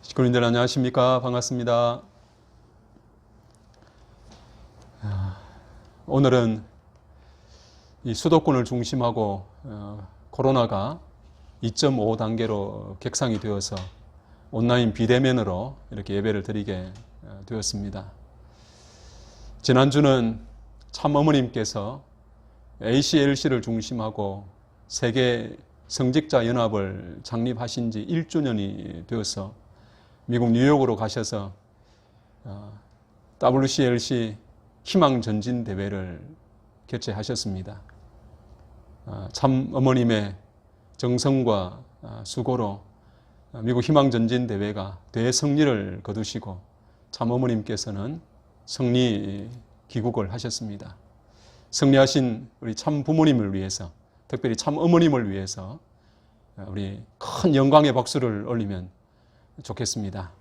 식구님들 안녕하십니까? 반갑습니다. 오늘은 이 수도권을 중심하고 코로나가 2.5 단계로 격상이 되어서 온라인 비대면으로 이렇게 예배를 드리게 되었습니다. 지난주는 참 어머님께서 ACLC를 중심하고 세계 성직자 연합을 창립하신 지 1주년이 되어서 미국 뉴욕으로 가셔서 WCLC 희망 전진 대회를 개최하셨습니다. 참 어머님의 정성과 수고로 미국 희망 전진 대회가 대승리를 거두시고 참 어머님께서는 승리 귀국을 하셨습니다. 승리하신 우리 참 부모님을 위해서, 특별히 참 어머님을 위해서 우리 큰 영광의 박수를 올리면 좋겠습니다.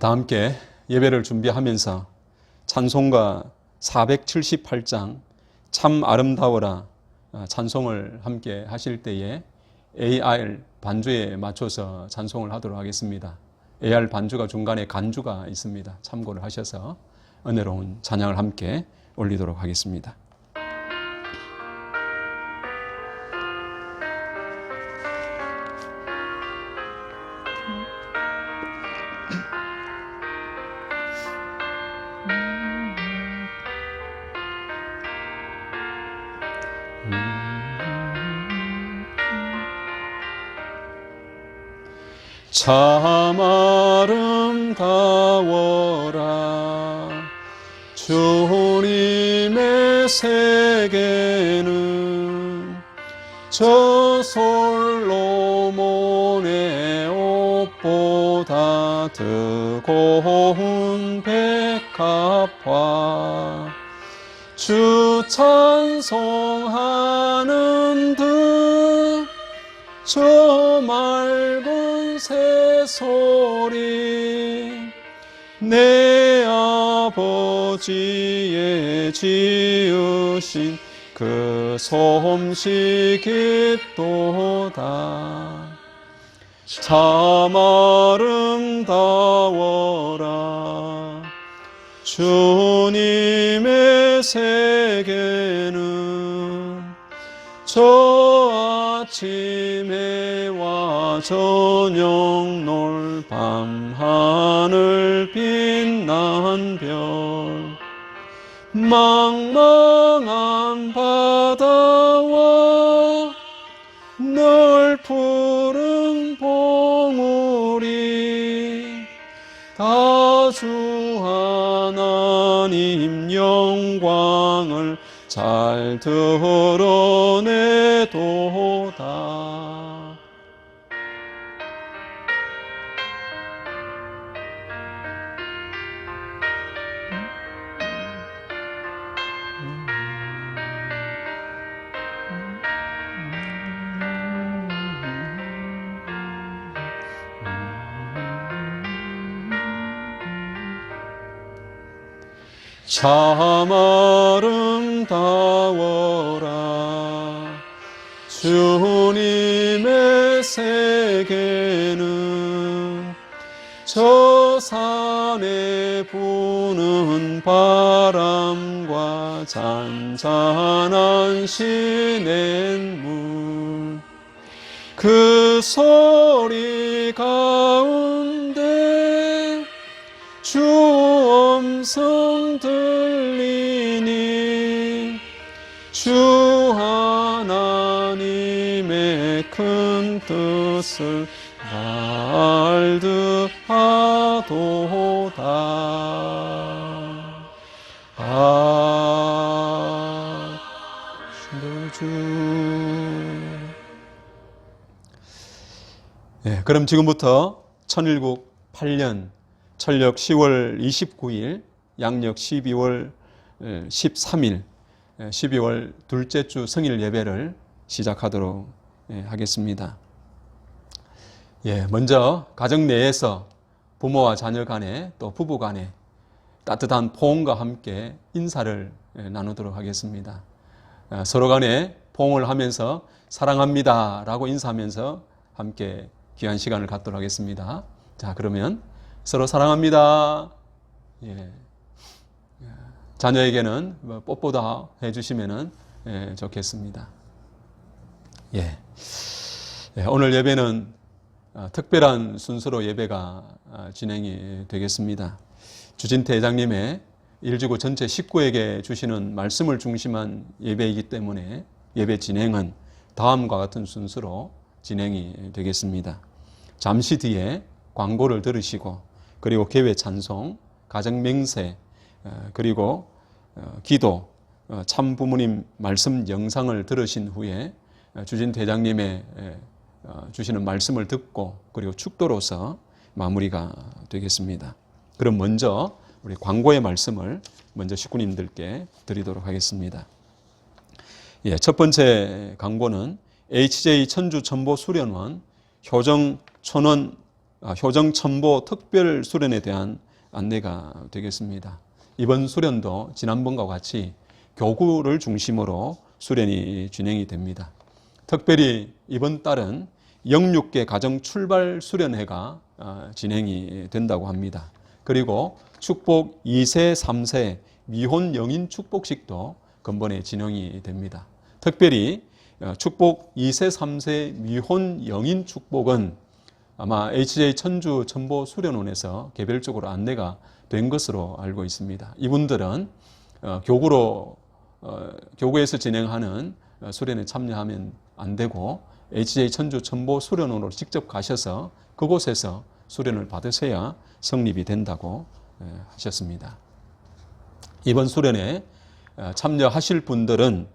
다 함께 예배를 준비하면서 찬송가 478장 참 아름다워라 찬송을 함께 하실 때에 AR 반주에 맞춰서 찬송을 하도록 하겠습니다. AR 반주가 중간에 간주가 있습니다. 참고를 하셔서 은혜로운 찬양을 함께 올리도록 하겠습니다. 참 아름다워라 주님의 세계는 저 솔로몬의 옷보다 뜨거운 백합화 주 찬송하는 듯 저 맑은 새소리 내 아버지의 지으신 그 솜씨 깊도다 참 아름다워라 주님의 세계는 저 아침 해와 저녁 놀 밤하늘 빛난 별 망망한 바다와 늘 푸른 봉우리 다 주 하나님 영광을 잘 드러내도다. 참 아름다워라 주님의 세계는 저 산에 부는 바람과 잔잔한 시냇물 그 소리 가운데 주 음성 들리니 주 하나님의 큰 뜻을 알듯하도다. 그럼 지금부터 천일국 8년 철력 10월 29일, 양력 12월 13일, 12월 둘째 주 성일 예배를 시작하도록 하겠습니다. 먼저 가정 내에서 부모와 자녀 간에 또 부부 간에 따뜻한 포옹과 함께 인사를 나누도록 하겠습니다. 서로 간에 포옹을 하면서 사랑합니다 라고 인사하면서 함께 귀한 시간을 갖도록 하겠습니다. 자, 그러면 서로 사랑합니다. 예. 자녀에게는 뽀뽀도 해주시면 좋겠습니다. 예. 오늘 예배는 특별한 순서로 예배가 진행이 되겠습니다. 주진태 회장님의 일지구 전체 식구에게 주시는 말씀을 중심한 예배이기 때문에 예배 진행은 다음과 같은 순서로 진행이 되겠습니다. 잠시 뒤에 광고를 들으시고 그리고 개회 찬송, 가정 맹세, 그리고 기도, 참 부모님 말씀 영상을 들으신 후에 주진태 회장님의 주시는 말씀을 듣고 그리고 축도로서 마무리가 되겠습니다. 그럼 먼저 우리 광고의 말씀을 먼저 식구님들께 드리도록 하겠습니다. 예, 첫 번째 광고는 HJ 천주 첨보 수련원 효정 첨보 특별 수련에 대한 안내가 되겠습니다. 이번 수련도 지난번과 같이 교구를 중심으로 수련이 진행이 됩니다. 특별히 이번 달은 영육계 가정 출발 수련회가 진행이 된다고 합니다. 그리고 축복 2세, 3세 미혼 영인 축복식도 근본에 진행이 됩니다. 특별히 축복 2세, 3세 미혼 영인 축복은 아마 HJ 천주 첨보 수련원에서 개별적으로 안내가 된 것으로 알고 있습니다. 이분들은 교구에서 진행하는 수련에 참여하면 안 되고 HJ 천주 첨보 수련원으로 직접 가셔서 그곳에서 수련을 받으셔야 성립이 된다고 하셨습니다. 이번 수련에 참여하실 분들은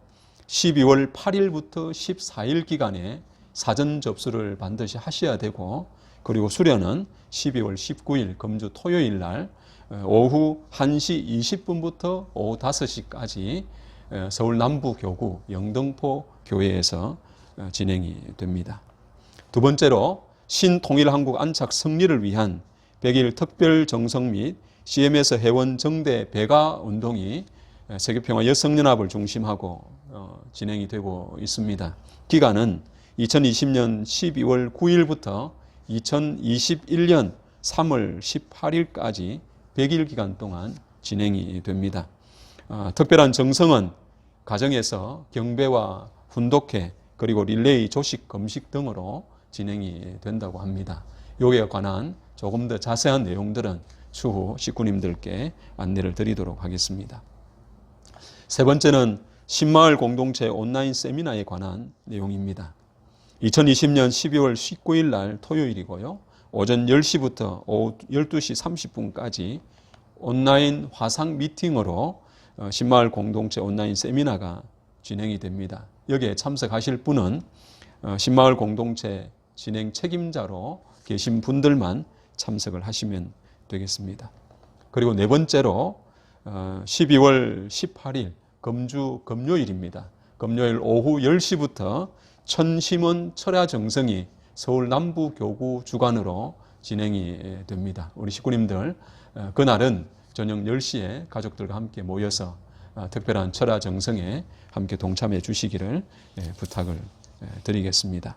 12월 8일부터 14일 기간에 사전 접수를 반드시 하셔야 되고 그리고 수련은 12월 19일 금주 토요일 날 오후 1시 20분부터 오후 5시까지 서울 남부교구 영등포 교회에서 진행이 됩니다. 두 번째로 신통일한국 안착 승리를 위한 100일 특별 정성 및 CMS 회원 정대 배가 운동이 세계평화 여성연합을 중심하고 진행이 되고 있습니다. 기간은 2020년 12월 9일부터 2021년 3월 18일까지 100일 기간 동안 진행이 됩니다. 특별한 정성은 가정에서 경배와 훈독회 그리고 릴레이 조식 금식 등으로 진행이 된다고 합니다. 여기에 관한 조금 더 자세한 내용들은 추후 식구님들께 안내를 드리도록 하겠습니다. 세 번째는 신마을 공동체 온라인 세미나에 관한 내용입니다. 2020년 12월 19일 날 토요일이고요. 오전 10시부터 오후 12시 30분까지 온라인 화상 미팅으로 신마을 공동체 온라인 세미나가 진행이 됩니다. 여기에 참석하실 분은 신마을 공동체 진행 책임자로 계신 분들만 참석을 하시면 되겠습니다. 그리고 네 번째로 12월 18일 금요일입니다. 금요일 오후 10시부터 천심원 철야정성이 서울 남부교구 주관으로 진행이 됩니다. 우리 식구님들 그날은 저녁 10시에 가족들과 함께 모여서 특별한 철야정성에 함께 동참해 주시기를 부탁을 드리겠습니다.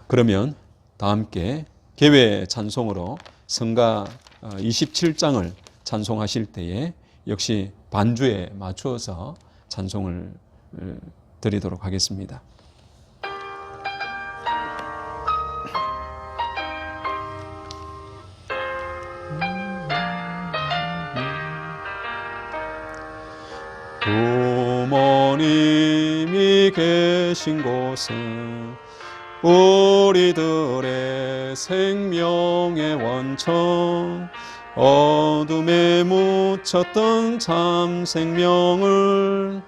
그러면 다 함께 개회 찬송으로 성가 27장을 찬송하실 때에 역시 반주에 맞추어서 찬송을 드리도록 하겠습니다. 부모님이 계신 곳은 우리들의 생명의 원천 어둠에 묻혔던 참 생명을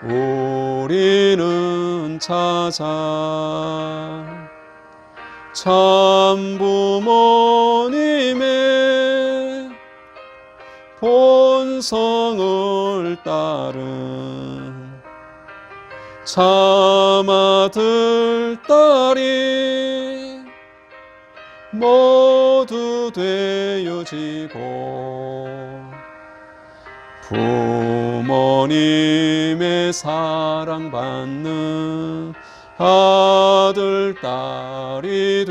우리는 찾아 참 부모님의 본성을 따른 참 아들 딸이 모두 되어지고 부모님의 사랑받는 아들, 딸이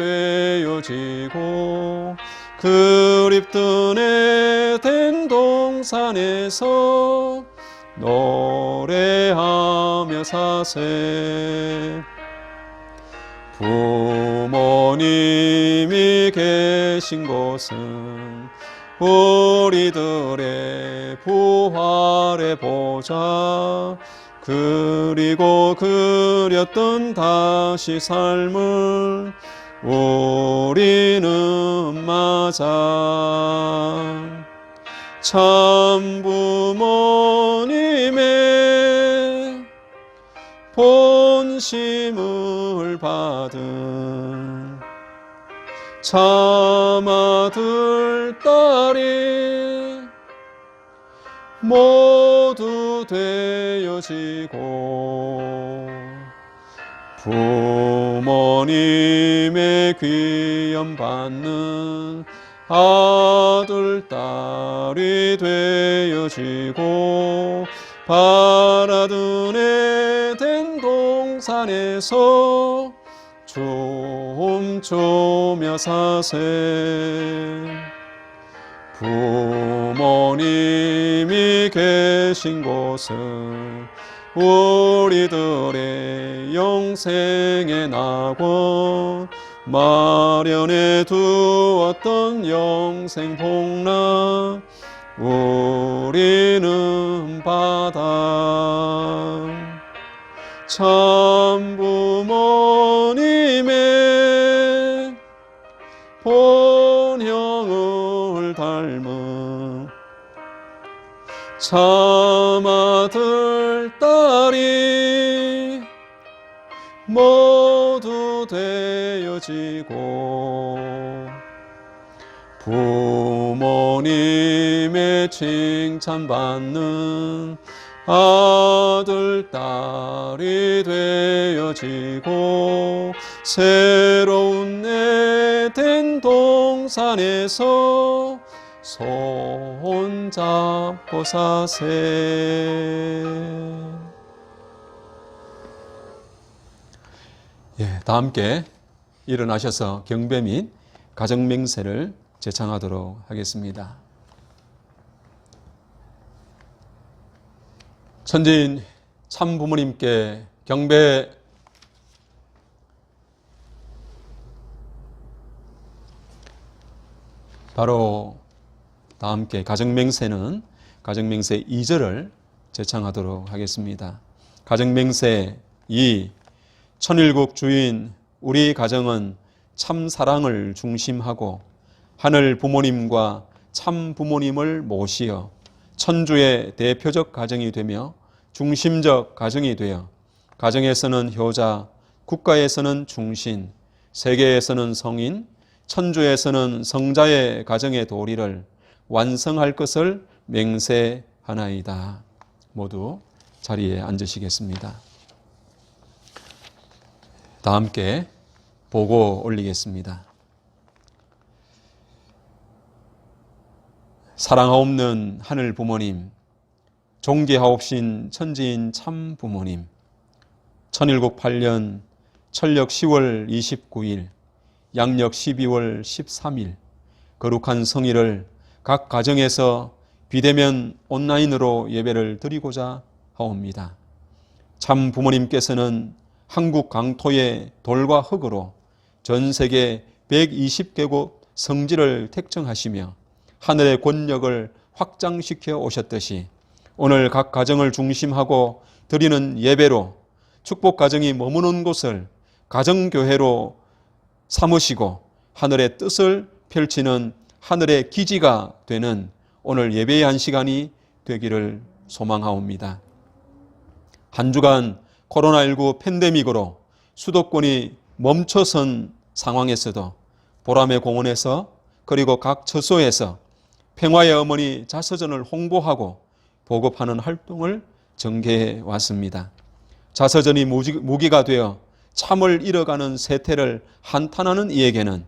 되어지고 그립던 에덴 동산에서 노래하며 사세. 부모님이 계신 곳은 우리들의 부활의 보좌, 그리고 그렸던 다시 삶을 우리는 맞아. 참 부모님의 본심을 받은 참 아들, 딸이 모두 되어지고 부모님의 귀염 받는 아들, 딸이 되어지고 바라던 에덴 동산에서 춤추며 사세. 부모님이 계신 곳은 우리들의 영생의 낙원, 마련해 두었던 영생 복락 우리는 받아. 참 부모님의 본형을 닮은 참 아들, 딸이 모두 되어지고 부모님의 칭찬받는 아들, 딸이 되어지고 새로운 에덴 동산에서 손잡고 사세. 다 함께 일어나셔서 경배 및 가정맹세를 제창하도록 하겠습니다. 천지인 참 부모님께 경배. 바로 다 함께 가정맹세는 가정맹세 2절을 제창하도록 하겠습니다. 가정맹세 2. 천일국 주인 우리 가정은 참 사랑을 중심하고 하늘 부모님과 참 부모님을 모시어 천주의 대표적 가정이 되며 중심적 가정이 되어 가정에서는 효자, 국가에서는 중신, 세계에서는 성인, 천주에서는 성자의 가정의 도리를 완성할 것을 맹세하나이다. 모두 자리에 앉으시겠습니다. 다 함께 보고 올리겠습니다. 사랑하옵는 하늘 부모님, 존귀하옵신 천지인 참 부모님, 천일국 8년 천력 10월 29일, 양력 12월 13일 거룩한 성일을 각 가정에서 비대면 온라인으로 예배를 드리고자 하옵니다. 참 부모님께서는 한국 강토의 돌과 흙으로 전 세계 120개국 성지를 택정하시며 하늘의 권력을 확장시켜 오셨듯이 오늘 각 가정을 중심하고 드리는 예배로 축복 가정이 머무는 곳을 가정교회로 삼으시고 하늘의 뜻을 펼치는 하늘의 기지가 되는 오늘 예배의 한 시간이 되기를 소망하옵니다. 한 주간 코로나19 팬데믹으로 수도권이 멈춰선 상황에서도 보람의 공원에서 그리고 각 처소에서 평화의 어머니 자서전을 홍보하고 보급하는 활동을 전개해 왔습니다. 자서전이 무기가 되어 참을 잃어가는 세태를 한탄하는 이에게는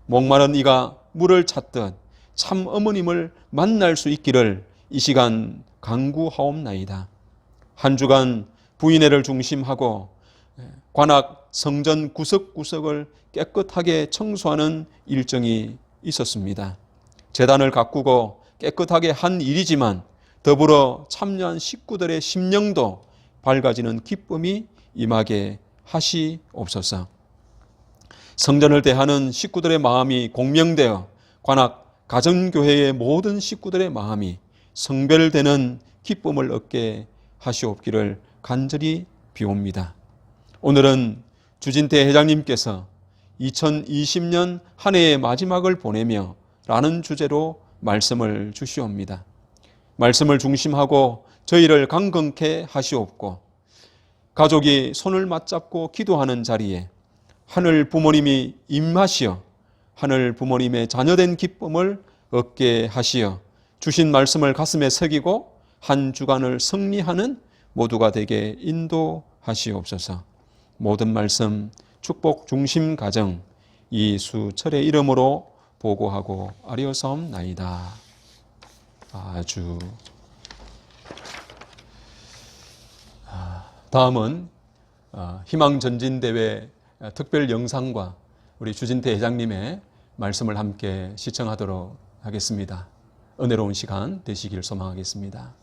목마른 이가 물을 찾듯 참 어머님을 만날 수 있기를 이 시간 간구하옵나이다. 한 주간 부인회를 중심하고 관악 성전 구석구석을 깨끗하게 청소하는 일정이 있었습니다. 제단을 가꾸고 깨끗하게 한 일이지만 더불어 참여한 식구들의 심령도 밝아지는 기쁨이 임하게 하시옵소서. 성전을 대하는 식구들의 마음이 공명되어 관악 가정교회의 모든 식구들의 마음이 성별되는 기쁨을 얻게 하시옵기를 간절히 비옵니다. 오늘은 주진태 회장님께서 2020년 한 해의 마지막을 보내며 라는 주제로 말씀을 주시옵니다. 말씀을 중심하고 저희를 강건케 하시옵고 가족이 손을 맞잡고 기도하는 자리에 하늘 부모님이 임하시어 하늘 부모님의 자녀된 기쁨을 얻게 하시어 주신 말씀을 가슴에 새기고 한 주간을 승리하는 모두가 되게 인도하시옵소서. 모든 말씀 축복 중심 가정 이수철의 이름으로 보고하고 아뢰옵나이다. 아주. 다음은 희망전진대회 특별 영상과 우리 주진태 회장님의 말씀을 함께 시청하도록 하겠습니다. 은혜로운 시간 되시길 소망하겠습니다.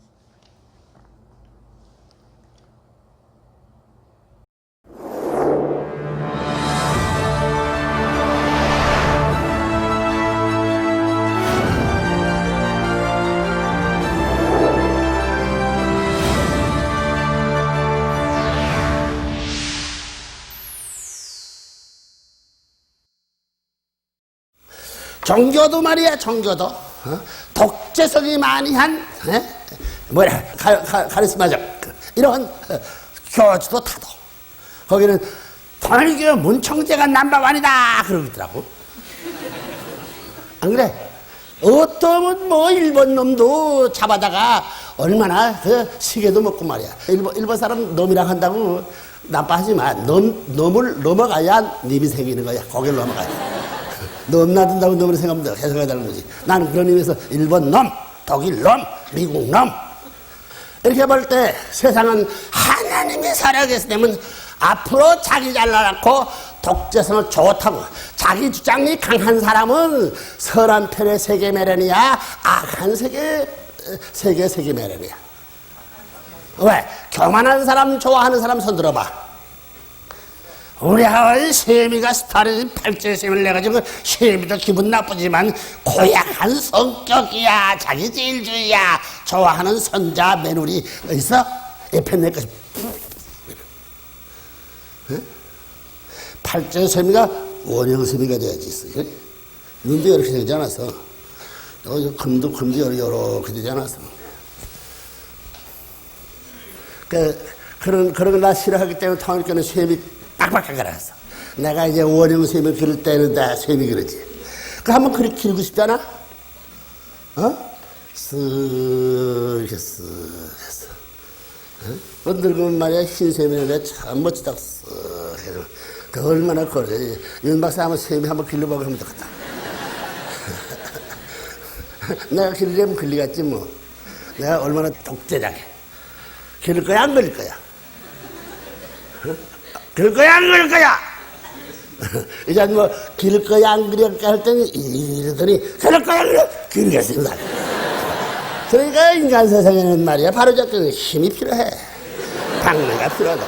종교도 말이야, 종교도 독재성이 많이 한 카리스마적 이런 교주도 타도 거기는 통일교 문청제가 넘버원이다 그러고 있더라고. 안 그래? 어떤 뭐 일본 놈도 잡아다가 얼마나 그 시계도 먹고 말이야. 일본 사람 놈이라 한다고 나빠하지만 놈을 넘어가야 님이 생기는 거야. 거기를 넘어가야 돼. 넘나든다고 놈을 생각하면 해석해야 되는 거지. 나는 그런 의미에서 일본 놈, 독일 놈, 미국 놈 이렇게 볼 때 세상은 하나님이 살아계시다면 앞으로 자기 잘나놓고 독재성을 좋다고 자기 주장이 강한 사람은 선한 편의 세계 매련이야, 악한 세계 매련이야. 왜? 교만한 사람 좋아하는 사람 손 들어봐. 우리 아이 세미가 스타일이 팔찌심을 내가지고 세미도 기분 나쁘지만 고약한 성격이야, 자기제일주의야. 좋아하는 손자 며느리 있어? 옆에 내 것이 팔찌세미가 원형세미가 돼야지. 눈도 이렇게 되지 않았어. 금도 이렇게 되지 않았어. 그런 걸 나 싫어하기 때문에 통일교는 세미 빡빡하게 그랬어. 내가 이제 원형 셈을 그릴 때는 다 셈이 그러지. 그 한번 그렇게 기르고 싶잖아? 이렇게 했어. 늙으면 말이야, 흰 셈이는데 참 멋지다. 그 얼마나 그래. 윤 박사 한번 셈이 한번 길러보고 하면 되겠다. 내가 길리려면 길리겠지 뭐. 내가 얼마나 독재자게. 기를 거야, 안 걸릴 거야? 그럴 거야, 안 그럴 거야? 이제 뭐, 기를 거야, 안 그럴 거야 할 때는 이러더니, 그럴 거야, 그러겠습니다. 그러니까 인간 세상에는 말이야, 바로 저기 힘이 필요해. 방해가 필요하다.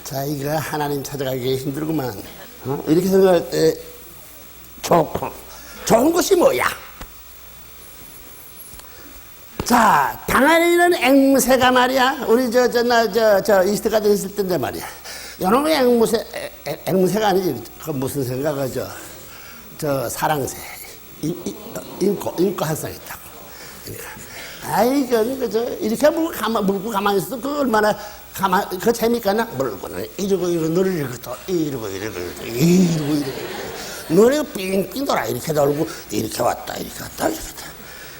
자, 이거 하나님 찾아가기 힘들구만. 이렇게 생각할 때, 좋은 것이 뭐야? 자, 당연히는 앵무새가 말이야. 우리 이스트 가든 있을 때인데 말이야. 요놈의 앵무새가 아니지. 그 무슨 새가 사랑새. 인코 한 쌍 있다고. 그러니까. 이렇게 물고 가만히 있어도 그 얼마나 그 재미있겠나? 물고는 이러고 노래를 또 이러고. 노래가 삥삥 돌아. 이렇게 돌고, 이렇게 왔다.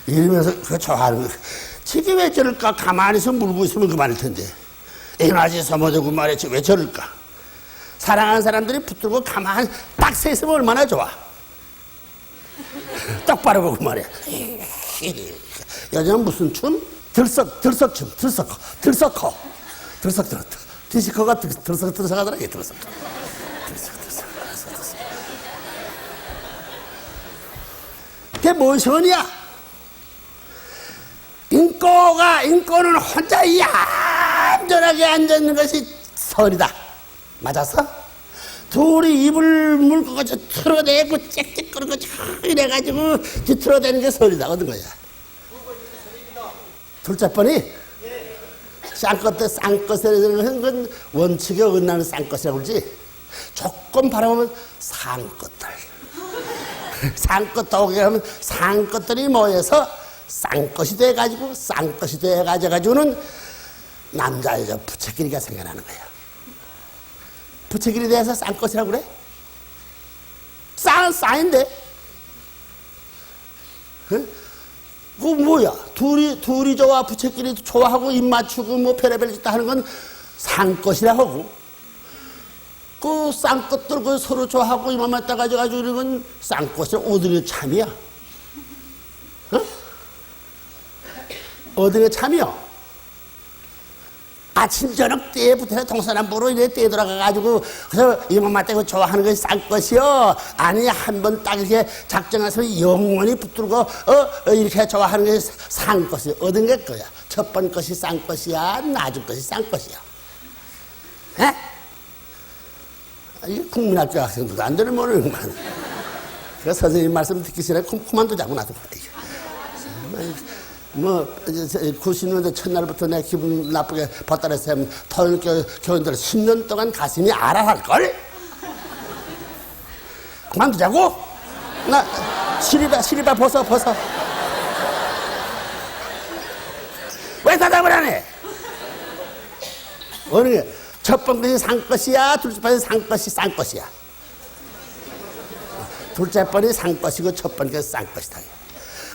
이러면서 그거 좋아하는 거. 지금 왜 저럴까? 가만히 서 물고 있으면 그만일 텐데. 에너지 소모되고 말이지. 왜 저럴까? 사랑하는 사람들이 붙들고 가만히 딱 서 있으면 얼마나 좋아. 똑바로 보고 말이야. 요즘 무슨 춤? 들썩춤, 들썩커. 디스코가 들썩하더라, 이게 들썩. 그게 뭔 선이야? 인꼬는 혼자 얌전하게 앉아있는 것이 선이다. 맞았어? 둘이 입을 물고 틀어대고 짹짹거리고 이래가지고 뒤틀어대는 게 선이다. 얻은 거야. 둘째 번이 쌍것이라는 건 원칙에 어긋나는 쌍것이라고 그러지. 조금 바라보면 상것들. 상것도 오게 하면 상것들이 모여서 쌍것이 돼가지고는 남자 여자 부채끼리가 생겨나는 거야. 부채끼리 돼서 쌍것이라고 그래? 쌍인데? 응? 그 뭐야? 둘이 좋아, 부채끼리 좋아하고 입 맞추고 뭐 별의별 짓다 하는 건 상것이라 하고, 그 쌍것들 그 서로 좋아하고 입 맞다 가지고 이런 건 쌍것이라. 어디에 참이야? 어? 어디에 참이요? 아침 저녁 때부터 동서남북으로 이래 때 돌아가가지고 그래서 이맘마 때 좋아하는 것이 쌍것이요? 아니 한 번 딱 이렇게 작정해서 영원히 붙들고 이렇게 좋아하는 것이 쌍것이 얻은 게 거야. 첫 번 것이 쌍것이야, 나중 것이 쌍것이야. 에? 이게 국민학교 학생들도 안 되는 모르는구만. 그래서 선생님 말씀 듣기 싫어 그만두자고 나도 그래. 뭐 90년대 첫날부터 내 기분 나쁘게 봤다랬어. 토요일 교인들 10년 동안 가슴이 알아할걸? 그만두자고? 나 시리바 벗어. 왜 대답을 안 해? 어느 게 첫 번째 상것이야, 둘째 번째 상것이 쌍것이야. 둘째 번이 상것이고 첫 번째 쌍것이다.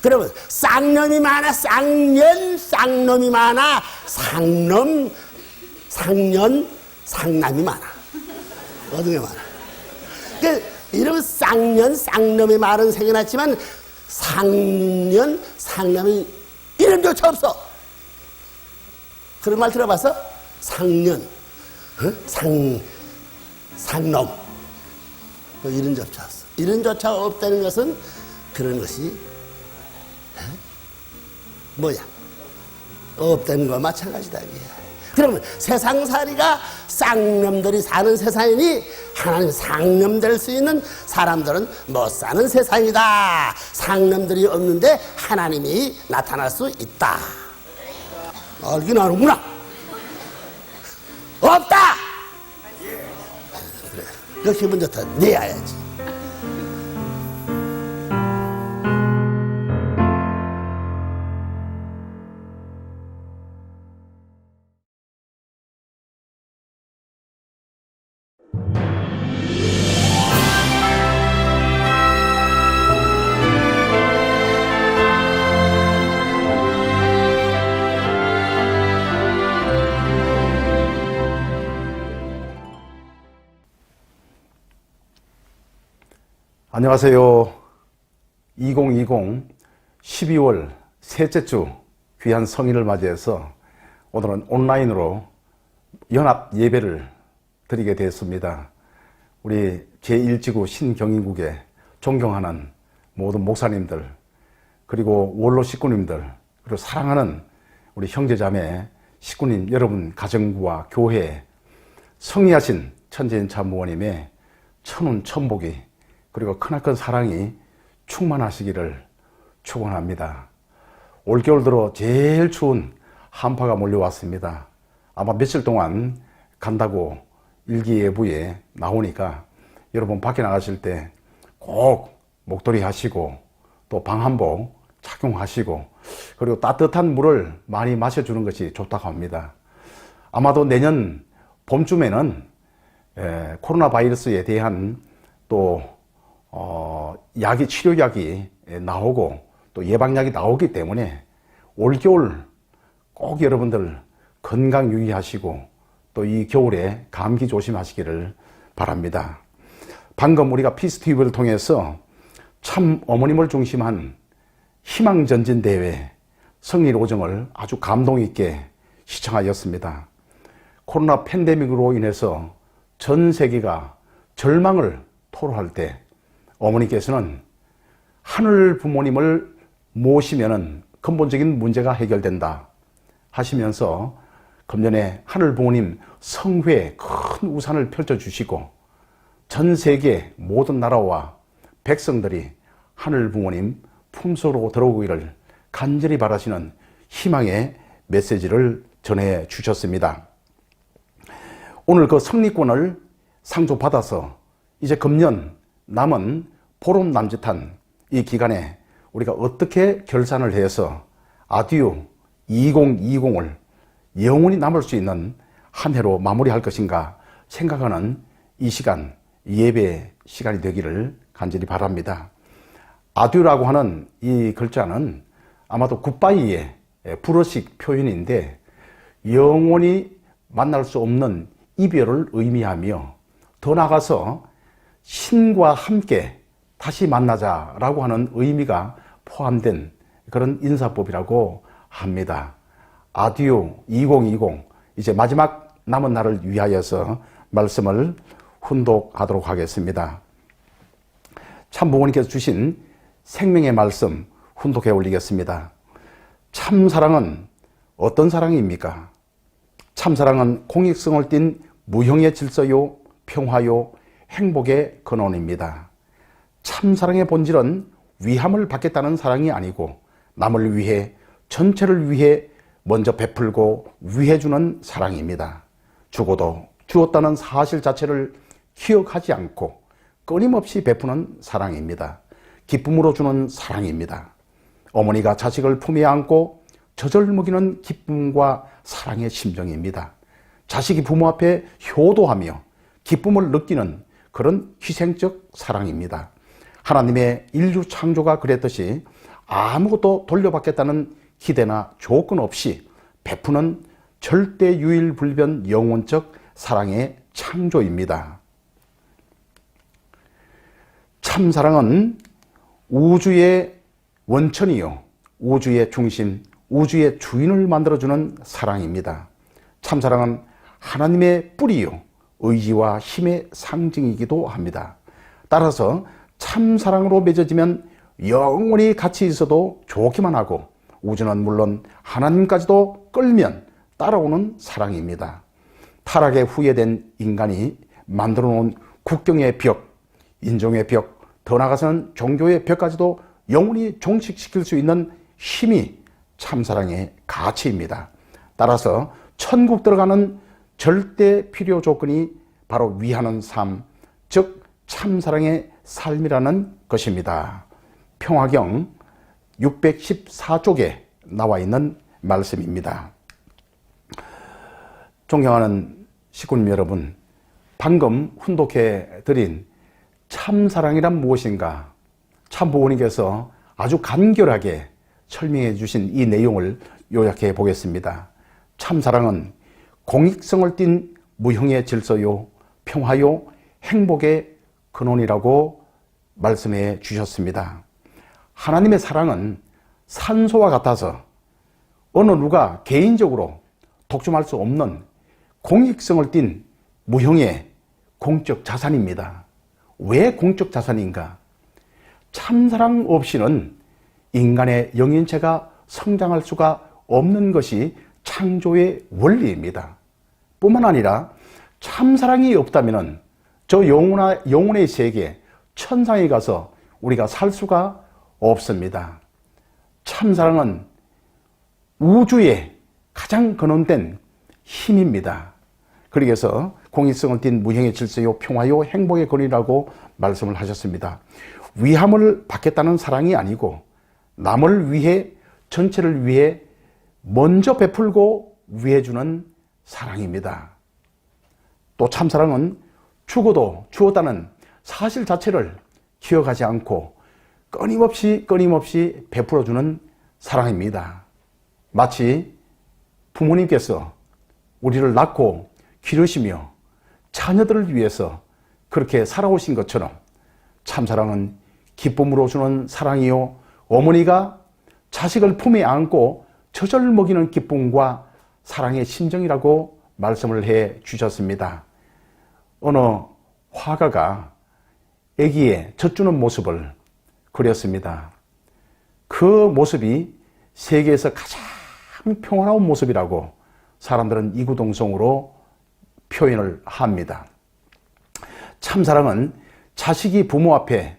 그러면 쌍놈이 많아, 쌍놈이 많아, 상남이 많아. 어떤 게 많아? 이러면 쌍놈이 많은 생겨났지만 상남이 이름조차 없어. 그런 말 들어봤어? 상년, 상놈. 이름조차 없어. 이름조차 없다는 것은 그런 것이 뭐야? 없다는 거와 마찬가지다. 그러면 세상살이가 쌍놈들이 사는 세상이니 하나님 상놈 될 수 있는 사람들은 못 사는 세상이다. 상놈들이 없는데 하나님이 나타날 수 있다. 알긴 아는구나. 없다. 그래. 그 기분 좋다. 내야지. 안녕하세요. 2020 12월 셋째 주 귀한 성인을 맞이해서 오늘은 온라인으로 연합 예배를 드리게 되었습니다. 우리 제1지구 신경인국에 존경하는 모든 목사님들, 그리고 원로 식구님들, 그리고 사랑하는 우리 형제자매 식구님 여러분 가정부와 교회, 성리하신 천지인 참모님의 천운 천복이 그리고 크나큰 사랑이 충만하시기를 축원합니다. 올겨울 들어 제일 추운 한파가 몰려왔습니다. 아마 며칠 동안 간다고 일기예보에 나오니까 여러분 밖에 나가실 때 꼭 목도리 하시고 또 방한복 착용하시고 그리고 따뜻한 물을 많이 마셔주는 것이 좋다고 합니다. 아마도 내년 봄쯤에는 코로나 바이러스에 대한 또 치료약이 나오고 또 예방약이 나오기 때문에 올겨울 꼭 여러분들 건강 유의하시고 또 이 겨울에 감기 조심하시기를 바랍니다. 방금 우리가 피스TV를 통해서 참 어머님을 중심한 희망전진대회 성리 오정을 아주 감동 있게 시청하였습니다. 코로나 팬데믹으로 인해서 전 세계가 절망을 토로할 때 어머니께서는 하늘 부모님을 모시면은 근본적인 문제가 해결된다 하시면서 금년에 하늘 부모님 성회에 큰 우산을 펼쳐주시고 전 세계 모든 나라와 백성들이 하늘 부모님 품속으로 들어오기를 간절히 바라시는 희망의 메시지를 전해 주셨습니다. 오늘 그 성리권을 상조받아서 이제 금년 남은 보름 남짓한 이 기간에 우리가 어떻게 결산을 해서 아듀 2020을 영원히 남을 수 있는 한 해로 마무리할 것인가 생각하는 이 시간, 예배 시간이 되기를 간절히 바랍니다. 아듀라고 하는 이 글자는 아마도 굿바이의 불어식 표현인데 영원히 만날 수 없는 이별을 의미하며 더 나아가서 신과 함께 다시 만나자라고 하는 의미가 포함된 그런 인사법이라고 합니다. 아듀 2020 이제 마지막 남은 날을 위하여서 말씀을 훈독하도록 하겠습니다. 참 부모님께서 주신 생명의 말씀 훈독해 올리겠습니다. 참 사랑은 어떤 사랑입니까? 참 사랑은 공익성을 띤 무형의 질서요, 평화요, 행복의 근원입니다. 참 사랑의 본질은 위함을 받겠다는 사랑이 아니고 남을 위해, 전체를 위해 먼저 베풀고 위해주는 사랑입니다. 죽어도 주었다는 사실 자체를 기억하지 않고 끊임없이 베푸는 사랑입니다. 기쁨으로 주는 사랑입니다. 어머니가 자식을 품에 안고 젖을 먹이는 기쁨과 사랑의 심정입니다. 자식이 부모 앞에 효도하며 기쁨을 느끼는 그런 희생적 사랑입니다. 하나님의 인류 창조가 그랬듯이 아무것도 돌려받겠다는 기대나 조건 없이 베푸는 절대 유일불변 영원적 사랑의 창조입니다. 참 사랑은 우주의 원천이요, 우주의 중심, 우주의 주인을 만들어주는 사랑입니다. 참 사랑은 하나님의 뿌리요, 의지와 힘의 상징이기도 합니다. 따라서 참 사랑으로 맺어지면 영원히 같이 있어도 좋기만 하고 우주는 물론 하나님까지도 끌면 따라오는 사랑입니다. 타락에 후회된 인간이 만들어 놓은 국경의 벽, 인종의 벽, 더 나아가서는 종교의 벽까지도 영원히 종식시킬 수 있는 힘이 참사랑의 가치입니다. 따라서 천국 들어가는 절대 필요 조건이 바로 위하는 삶, 즉 참사랑의 삶이라는 것입니다. 평화경 614쪽에 나와 있는 말씀입니다. 존경하는 식구님 여러분, 방금 훈독해 드린 참사랑이란 무엇인가? 참부모님께서 아주 간결하게 설명해 주신 이 내용을 요약해 보겠습니다. 참사랑은 공익성을 띤 무형의 질서요, 평화요, 행복의 근원이라고 말씀해 주셨습니다. 하나님의 사랑은 산소와 같아서 어느 누가 개인적으로 독점할 수 없는 공익성을 띤 무형의 공적 자산입니다. 왜 공적 자산인가? 참사랑 없이는 인간의 영인체가 성장할 수가 없는 것이 창조의 원리입니다. 뿐만 아니라 참사랑이 없다면 저 영혼의 세계, 천상에 가서 우리가 살 수가 없습니다. 참사랑은 우주의 가장 근원된 힘입니다. 그래서 공익성을 띤 무형의 질서요, 평화요, 행복의 근원이라고 말씀을 하셨습니다. 위함을 받겠다는 사랑이 아니고 남을 위해, 전체를 위해 먼저 베풀고 위해주는 사랑입니다. 또 참사랑은 죽어도 주었다는 사실 자체를 기억하지 않고 끊임없이 베풀어주는 사랑입니다. 마치 부모님께서 우리를 낳고 기르시며 자녀들을 위해서 그렇게 살아오신 것처럼 참사랑은 기쁨으로 주는 사랑이요, 어머니가 자식을 품에 안고 젖을 먹이는 기쁨과 사랑의 심정이라고 말씀을 해 주셨습니다. 어느 화가가 아기의 젖 주는 모습을 그렸습니다. 그 모습이 세계에서 가장 평화로운 모습이라고 사람들은 이구동성으로 표현을 합니다. 참사랑은 자식이 부모 앞에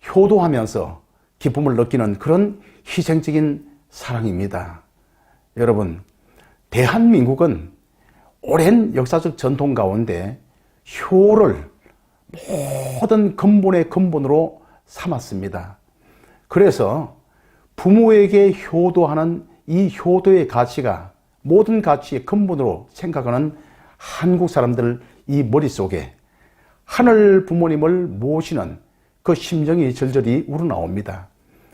효도하면서 기쁨을 느끼는 그런 희생적인 사랑입니다. 여러분, 대한민국은 오랜 역사적 전통 가운데 효를 모든 근본의 근본으로 삼았습니다. 그래서 부모에게 효도하는 이 효도의 가치가 모든 가치의 근본으로 생각하는 한국 사람들 이 머릿속에 하늘 부모님을 모시는 그 심정이 절절히 우러나옵니다.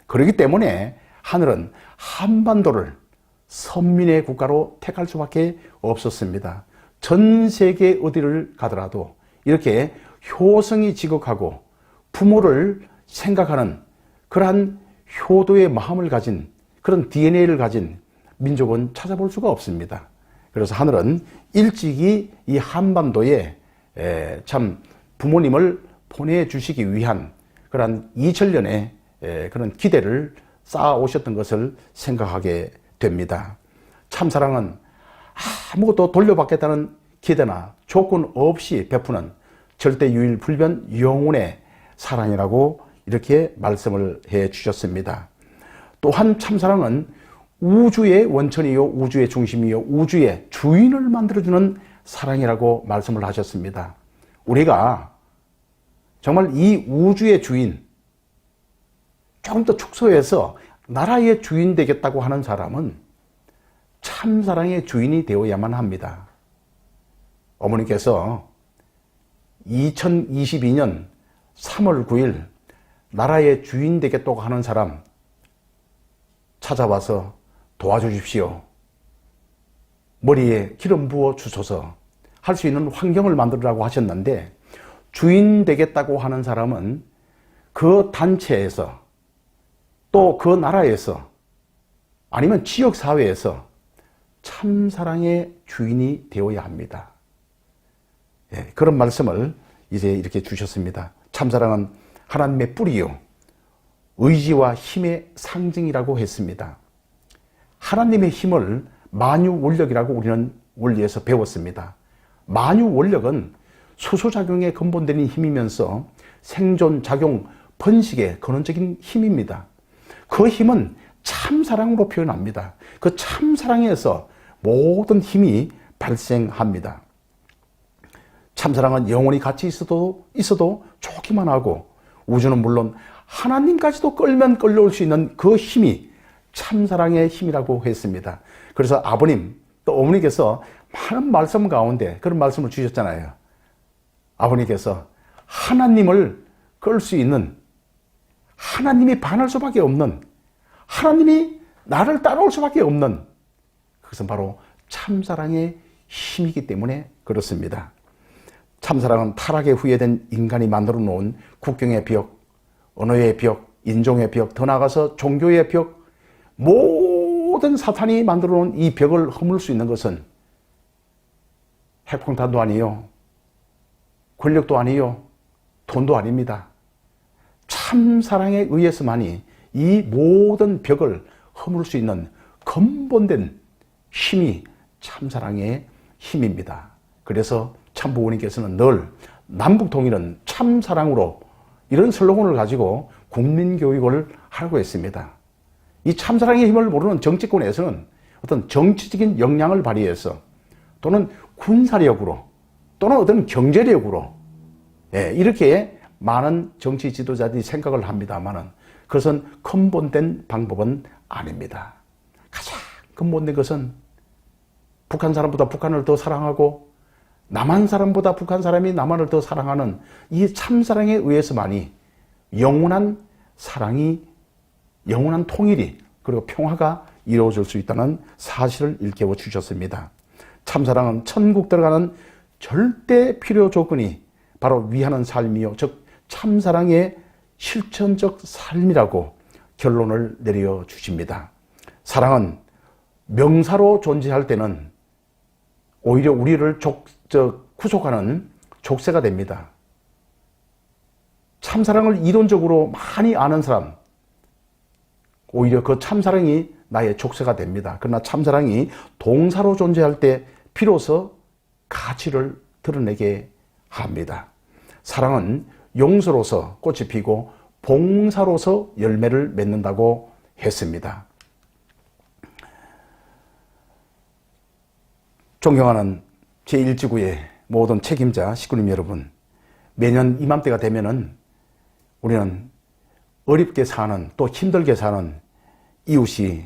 그렇기 때문에 하늘은 한반도를 선민의 국가로 택할 수밖에 없었습니다. 전 세계 어디를 가더라도 이렇게 효성이 지극하고 부모를 생각하는 그러한 효도의 마음을 가진 그런 DNA를 가진 민족은 찾아볼 수가 없습니다. 그래서 하늘은 일찍이 이 한반도에 참 부모님을 보내주시기 위한 그런 2000년의 그런 기대를 쌓아오셨던 것을 생각하게 됩니다. 참사랑은 아무것도 돌려받겠다는 기대나 조건 없이 베푸는 절대 유일 불변 영혼의 사랑이라고 이렇게 말씀을 해 주셨습니다. 또한 참사랑은 우주의 원천이요, 우주의 중심이요, 우주의 주인을 만들어주는 사랑이라고 말씀을 하셨습니다. 우리가 정말 이 우주의 주인, 조금 더 축소해서 나라의 주인 되겠다고 하는 사람은 참사랑의 주인이 되어야만 합니다. 어머니께서 2022년 3월 9일 나라의 주인 되겠다고 하는 사람 찾아와서 도와주십시오. 머리에 기름 부어 주소서 할 수 있는 환경을 만들으라고 하셨는데 주인 되겠다고 하는 사람은 그 단체에서 또 그 나라에서 아니면 지역사회에서 참사랑의 주인이 되어야 합니다. 그런 말씀을 이제 이렇게 주셨습니다. 참사랑은 하나님의 뿌리요, 의지와 힘의 상징이라고 했습니다. 하나님의 힘을 만유원력이라고 우리는 원리에서 배웠습니다. 만유원력은 수소작용에 근본되는 힘이면서 생존작용, 번식의 근원적인 힘입니다. 그 힘은 참사랑으로 표현합니다. 그 참사랑에서 모든 힘이 발생합니다. 참사랑은 영원히 같이 있어도 좋기만 하고 우주는 물론 하나님까지도 끌면 끌려올 수 있는 그 힘이 참사랑의 힘이라고 했습니다. 그래서 아버님 또 어머니께서 많은 말씀 가운데 그런 말씀을 주셨잖아요. 아버님께서 하나님을 끌 수 있는, 하나님이 반할 수밖에 없는, 하나님이 나를 따라올 수밖에 없는, 그것은 바로 참사랑의 힘이기 때문에 그렇습니다. 참사랑은 타락에 후회된 인간이 만들어 놓은 국경의 벽, 언어의 벽, 인종의 벽, 더 나아가서 종교의 벽, 모든 사탄이 만들어 놓은 이 벽을 허물 수 있는 것은 핵폭탄도 아니요, 권력도 아니요, 돈도 아닙니다. 참사랑에 의해서만이 이 모든 벽을 허물 수 있는 근본된 힘이 참사랑의 힘입니다. 그래서 참부모님께서는 늘 남북통일은 참사랑으로 이런 슬로건을 가지고 국민교육을 하라고 했습니다. 이 참사랑의 힘을 모르는 정치권에서는 어떤 정치적인 역량을 발휘해서 또는 군사력으로 또는 어떤 경제력으로 이렇게 많은 정치 지도자들이 생각을 합니다만은 그것은 근본된 방법은 아닙니다. 가장 근본된 것은 북한 사람보다 북한을 더 사랑하고 남한 사람보다 북한 사람이 남한을 더 사랑하는 이 참사랑에 의해서만이 영원한 사랑이, 영원한 통일이 그리고 평화가 이루어질 수 있다는 사실을 일깨워 주셨습니다. 참사랑은 천국 들어가는 절대 필요 조건이 바로 위하는 삶이요, 즉 참사랑의 실천적 삶이라고 결론을 내려 주십니다. 사랑은 명사로 존재할 때는 오히려 우리를 구속하는 족쇄가 됩니다. 참사랑을 이론적으로 많이 아는 사람, 오히려 그 참사랑이 나의 족쇄가 됩니다. 그러나 참사랑이 동사로 존재할 때 비로소 가치를 드러내게 합니다. 사랑은 용서로서 꽃이 피고 봉사로서 열매를 맺는다고 했습니다. 존경하는 제1지구의 모든 책임자 식구님 여러분, 매년 이맘때가 되면은 우리는 어렵게 사는, 또 힘들게 사는 이웃이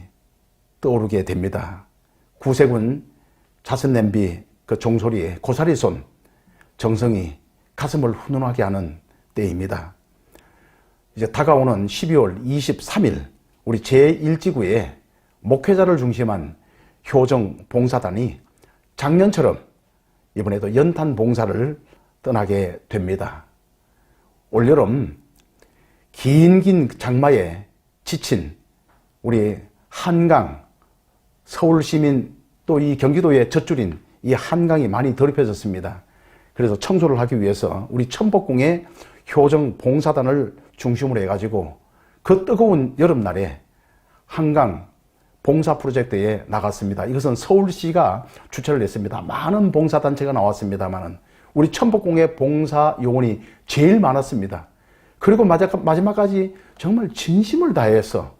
떠오르게 됩니다. 구세군 자선냄비 그 종소리에 고사리 손, 정성이 가슴을 훈훈하게 하는 때입니다. 이제 다가오는 12월 23일 우리 제1지구의 목회자를 중심한 효정 봉사단이 작년처럼 이번에도 연탄 봉사를 떠나게 됩니다. 올여름 긴 장마에 지친 우리 한강, 서울시민 또 이 경기도의 젖줄인 이 한강이 많이 더럽혀졌습니다. 그래서 청소를 하기 위해서 우리 천복궁의 효정 봉사단을 중심으로 해가지고 그 뜨거운 여름날에 한강 봉사 프로젝트에 나갔습니다. 이것은 서울시가 주최를 했습니다. 많은 봉사단체가 나왔습니다만 우리 천복궁의 봉사 요원이 제일 많았습니다. 그리고 마지막까지 정말 진심을 다해서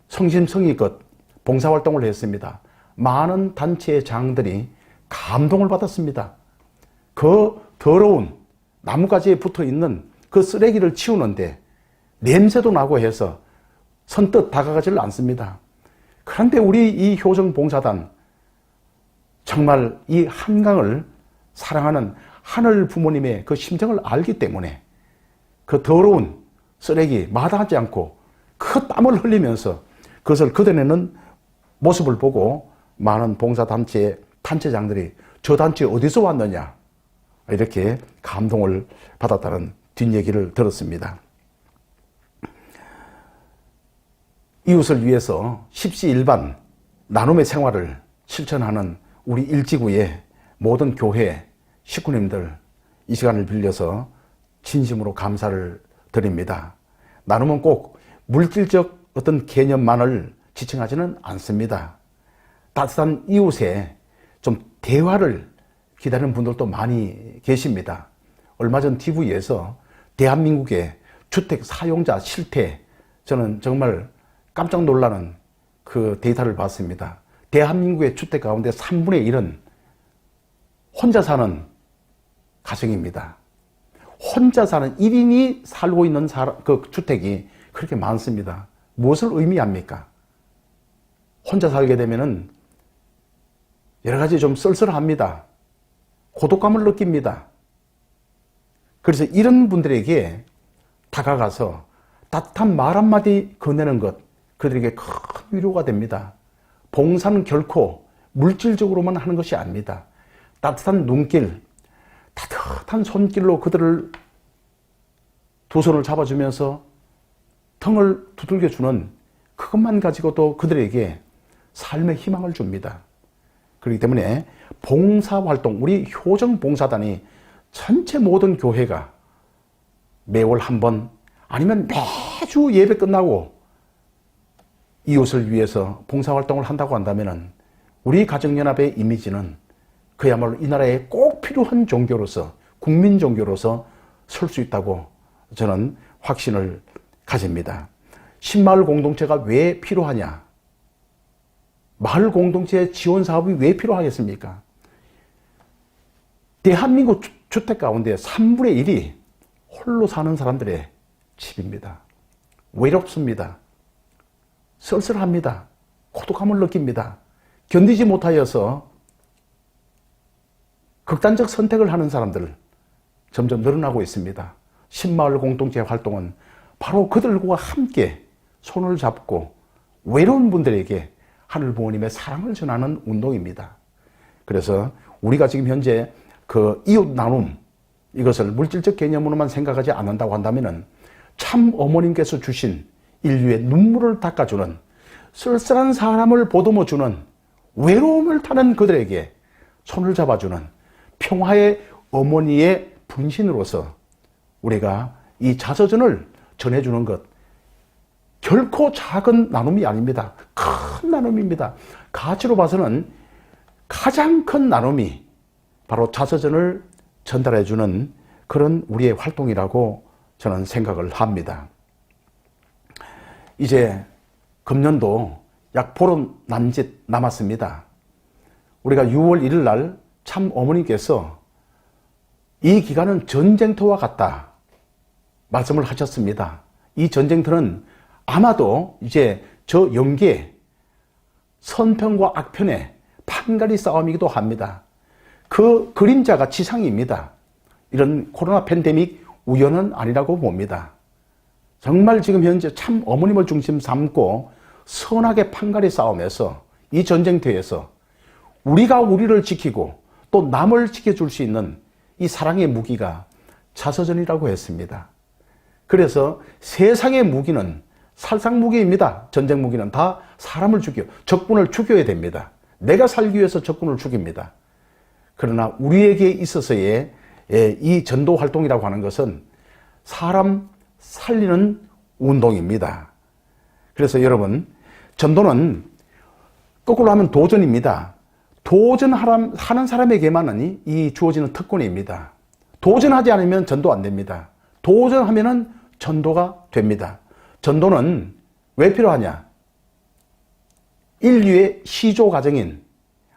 성심성의껏 봉사활동을 했습니다. 많은 단체의 장들이 감동을 받았습니다. 그 더러운 나뭇가지에 붙어있는 그 쓰레기를 치우는데 냄새도 나고 해서 선뜻 다가가지를 않습니다. 그런데 우리 이 효정봉사단 정말 이 한강을 사랑하는 하늘 부모님의 그 심정을 알기 때문에 그 더러운 쓰레기 마다하지 않고 그 땀을 흘리면서 그것을 걷어내는 모습을 보고 많은 봉사단체 단체장들이 저 단체 어디서 왔느냐 이렇게 감동을 받았다는 뒷얘기를 들었습니다. 이웃을 위해서 십시일반 나눔의 생활을 실천하는 우리 일지구의 모든 교회 식구님들 이 시간을 빌려서 진심으로 감사를 드립니다. 나눔은 꼭 물질적 어떤 개념만을 지칭하지는 않습니다. 따뜻한 이웃에 좀 대화를 기다리는 분들도 많이 계십니다. 얼마 전 TV에서 대한민국의 주택 사용자 실태, 저는 정말 깜짝 놀라는 그 데이터를 봤습니다. 대한민국의 주택 가운데 3분의 1은 혼자 사는 가정입니다. 혼자 사는 1인이 살고 있는 그 주택이 그렇게 많습니다. 무엇을 의미합니까? 혼자 살게 되면은 여러 가지 좀 쓸쓸합니다. 고독감을 느낍니다. 그래서 이런 분들에게 다가가서 따뜻한 말 한마디 건네는 것, 그들에게 큰 위로가 됩니다. 봉사는 결코 물질적으로만 하는 것이 아닙니다. 따뜻한 눈길, 따뜻한 손길로 그들을 두 손을 잡아주면서 등을 두들겨주는 그것만 가지고도 그들에게 삶의 희망을 줍니다. 그렇기 때문에 봉사활동, 우리 효정봉사단이 전체 모든 교회가 매월 한 번 아니면 매주 예배 끝나고 이웃을 위해서 봉사활동을 한다고 한다면 우리 가정연합의 이미지는 그야말로 이 나라에 꼭 필요한 종교로서, 국민 종교로서 설 수 있다고 저는 확신을 가집니다. 신마을 공동체가 왜 필요하냐? 마을 공동체 지원 사업이 왜 필요하겠습니까? 대한민국 주택 가운데 3분의 1이 홀로 사는 사람들의 집입니다. 외롭습니다. 쓸쓸합니다. 고독함을 느낍니다. 견디지 못하여서 극단적 선택을 하는 사람들 점점 늘어나고 있습니다. 신마을 공동체 활동은 바로 그들과 함께 손을 잡고 외로운 분들에게 하늘 부모님의 사랑을 전하는 운동입니다. 그래서 우리가 지금 현재 그 이웃 나눔, 이것을 물질적 개념으로만 생각하지 않는다고 한다면 참 어머님께서 주신 인류의 눈물을 닦아주는, 쓸쓸한 사람을 보듬어주는 외로움을 타는 그들에게 손을 잡아주는 평화의 어머니의 분신으로서 우리가 이 자서전을 전해주는 것, 결코 작은 나눔이 아닙니다. 큰 나눔입니다. 가치로 봐서는 가장 큰 나눔이 바로 자서전을 전달해주는 그런 우리의 활동이라고 저는 생각을 합니다. 이제 금년도 약 보름 남짓 남았습니다. 우리가 6월 1일 날 참 어머니께서 이 기간은 전쟁터와 같다 말씀을 하셨습니다. 이 전쟁터는 아마도 이제 저 영계 선편과 악편의 판가리 싸움이기도 합니다. 그 그림자가 지상입니다. 이런 코로나 팬데믹 우연은 아니라고 봅니다. 정말 지금 현재 참 어머님을 중심 삼고 선악의 판가리 싸움에서 이 전쟁터에서 우리가 우리를 지키고 또 남을 지켜줄 수 있는 이 사랑의 무기가 자서전이라고 했습니다. 그래서 세상의 무기는 살상 무기입니다. 전쟁 무기는 다 사람을 죽여, 적군을 죽여야 됩니다. 내가 살기 위해서 적군을 죽입니다. 그러나 우리에게 있어서의 이 전도 활동이라고 하는 것은 사람 살리는 운동입니다. 그래서 여러분, 전도는 거꾸로 하면 도전입니다. 도전하는 사람에게만은 이 주어지는 특권입니다. 도전하지 않으면 전도 안 됩니다. 도전하면은 전도가 됩니다. 전도는 왜 필요하냐? 인류의 시조 가정인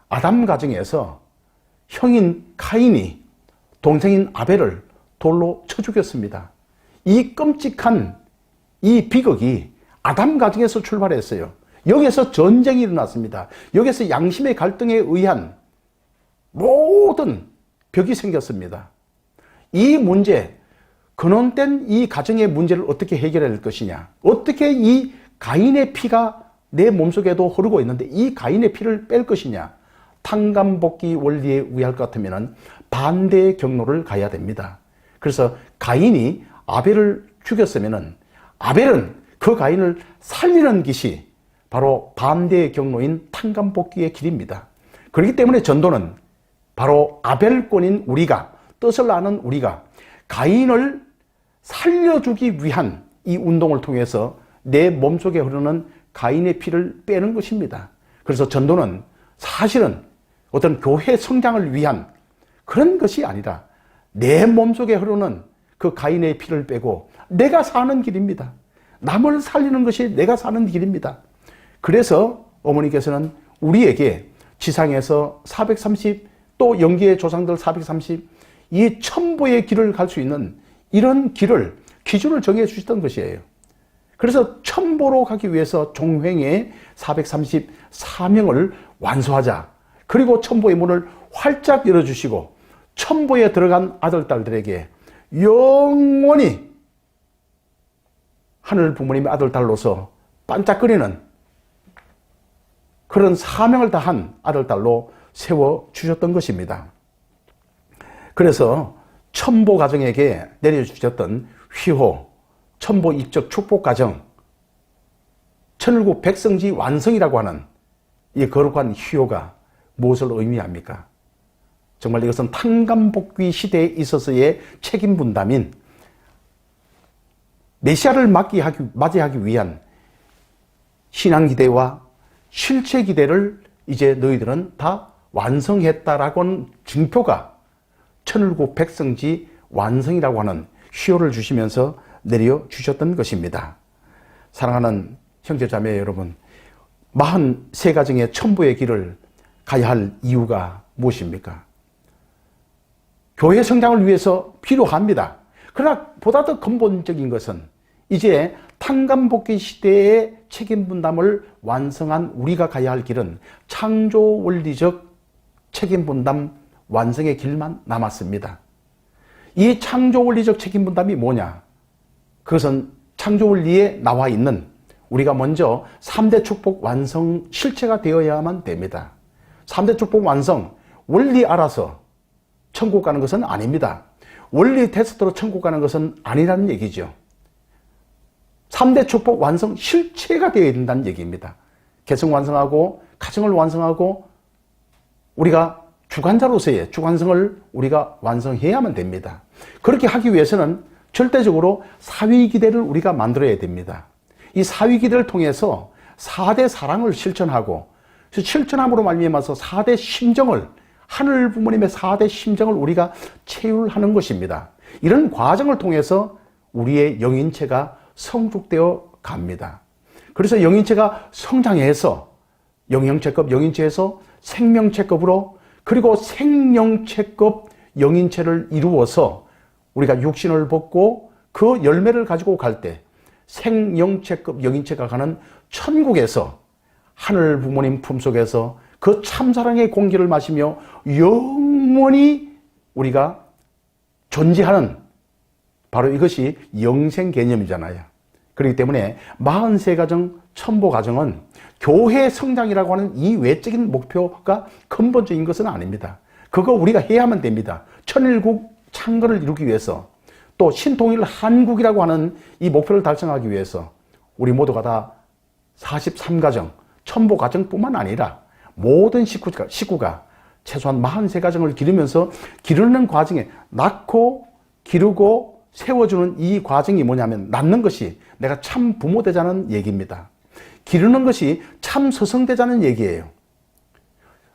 아담 가정에서 형인 카인이 동생인 아벨을 돌로 쳐 죽였습니다. 이 끔찍한 이 비극이 아담 가정에서 출발했어요. 여기서 전쟁이 일어났습니다. 여기서 양심의 갈등에 의한 모든 벽이 생겼습니다. 이 문제, 근원된 이 가정의 문제를 어떻게 해결해야 할 것이냐? 어떻게 이 가인의 피가 내 몸속에도 흐르고 있는데 이 가인의 피를 뺄 것이냐? 탕감복귀 원리에 의할 것 같으면 반대의 경로를 가야 됩니다. 그래서 가인이 아벨을 죽였으면 아벨은 그 가인을 살리는 것이 바로 반대의 경로인 탕감복귀의 길입니다. 그렇기 때문에 전도는 바로 아벨권인 우리가, 뜻을 아는 우리가 가인을 살려주기 위한 이 운동을 통해서 내 몸속에 흐르는 가인의 피를 빼는 것입니다. 그래서 전도는 사실은 어떤 교회 성장을 위한 그런 것이 아니라 내 몸속에 흐르는 그 가인의 피를 빼고 내가 사는 길입니다. 남을 살리는 것이 내가 사는 길입니다. 그래서 어머니께서는 우리에게 지상에서 430, 또 영계의 조상들 430, 이 천보의 길을 갈 수 있는 이런 길을, 기준을 정해 주셨던 것이에요. 그래서 천보로 가기 위해서 종횡의 430 사명을 완수하자. 그리고 천보의 문을 활짝 열어주시고 천보에 들어간 아들, 딸들에게 영원히 하늘 부모님의 아들, 딸로서 반짝거리는 그런 사명을 다한 아들, 딸로 세워주셨던 것입니다. 그래서 천보 가정에게 내려주셨던 휘호, 천보 입적 축복 가정, 천일국 백성지 완성이라고 하는 이 거룩한 휘호가 무엇을 의미합니까? 정말 이것은 탕감복귀 시대에 있어서의 책임 분담인 메시아를 맞이하기 위한 신앙 기대와 실체 기대를 이제 너희들은 다 완성했다라고 하는 증표가 천일국 백성지 완성이라고 하는 휘호를 주시면서 내려주셨던 것입니다. 사랑하는 형제자매 여러분, 43가정의 천부의 길을 가야 할 이유가 무엇입니까? 교회 성장을 위해서 필요합니다. 그러나 보다 더 근본적인 것은 이제 탕감복귀 시대의 책임 분담을 완성한 우리가 가야 할 길은 창조 원리적 책임 분담 완성의 길만 남았습니다. 이 창조 원리적 책임 분담이 뭐냐? 그것은 창조 원리에 나와 있는 우리가 먼저 3대 축복 완성 실체가 되어야만 됩니다. 3대 축복 완성, 원리 알아서 천국 가는 것은 아닙니다. 원리 테스트로 천국 가는 것은 아니라는 얘기죠. 3대 축복 완성 실체가 되어야 된다는 얘기입니다. 개성 완성하고, 가정을 완성하고, 우리가 주관자로서의 주관성을 우리가 완성해야만 됩니다. 그렇게 하기 위해서는 절대적으로 사위기대를 우리가 만들어야 됩니다. 이 사위기대를 통해서 4대 사랑을 실천하고 실천함으로 말미암아서 4대 심정을 하늘 부모님의 4대 심정을 우리가 체휼하는 것입니다. 이런 과정을 통해서 우리의 영인체가 성숙되어 갑니다. 그래서 영인체가 성장해서 영영체급 영인체에서 생명체급으로 그리고 생명체급 영인체를 이루어서 우리가 육신을 벗고 그 열매를 가지고 갈 때 생영체급 영인체가 가는 천국에서 하늘 부모님 품속에서 그 참사랑의 공기를 마시며 영원히 우리가 존재하는 바로 이것이 영생 개념이잖아요. 그렇기 때문에 43가정 천보가정은 교회 성장이라고 하는 이 외적인 목표가 근본적인 것은 아닙니다. 그거 우리가 해야만 됩니다. 천일국 창건을 이루기 위해서 또 신통일 한국이라고 하는 이 목표를 달성하기 위해서 우리 모두가 다 43가정 천보가정뿐만 아니라 모든 식구가 최소한 43가정을 기르면서 기르는 과정에 낳고 기르고 세워주는 이 과정이 뭐냐면 낳는 것이 내가 참 부모 되자는 얘기입니다. 기르는 것이 참 스승 되자는 얘기예요.